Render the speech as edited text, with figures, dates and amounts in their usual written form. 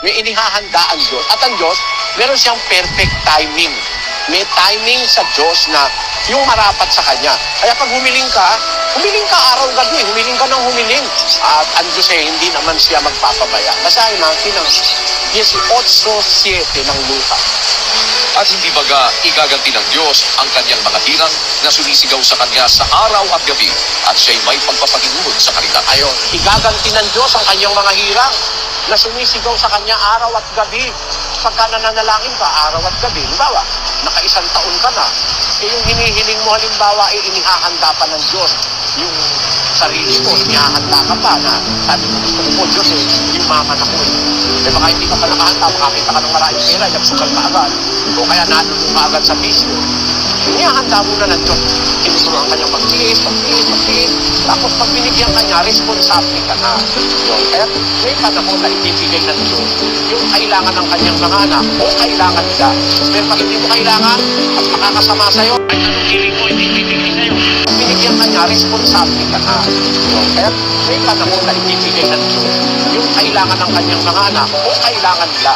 may inihahanda ang Diyos. At ang Diyos, meron siyang perfect timing. May timing sa Diyos na yung marapat sa Kanya. Kaya pag humiling ka araw-gabi, humiling ka ng humiling. At ang Diyos hindi naman siya magpapabaya. Basahin natin ang 18:7 ng Luka. At hindi baga igaganti ng Diyos ang kanyang mga hirang na sumisigaw sa kanya sa araw at gabi, at siya'y may pagpapahinugod sa kanila. Ayon, igaganti ng Diyos ang kanyang mga hirang na sumisigaw sa kanya araw at gabi. Pagka nananalangin ka araw at gabi, halimbawa, naka-1 taon ka na, yung hinihiling mo halimbawa ay inihahanda pa ng Diyos. Yung sarili mo, inihahanda ka pa na sabi mo, gusto ko po Diyos yumaman ako baka hindi ka pa nakahanda, makakita ka ng maraming pera, nagsugal ka agad, o kaya nanulo ka agad sa bisyo. Inihahanda muna ng Diyos. Tinuturuan ka niya magtiis. Tapos pag binigyan ka niya, responsable ka na. Kaya may panahon na ibibigay ng Diyos yung kailangan ng kanyang mga anak o kailangan nila. Pero pag hindi mo kailangan at makakasama sa'yo, ay anong hiling mo, hindi ibibigay sa'yo. Pag binigyan ka niya, responsable ka na. Kaya may panahon na ibibigay ng Diyos yung kailangan ng kanyang mga anak o kailangan nila.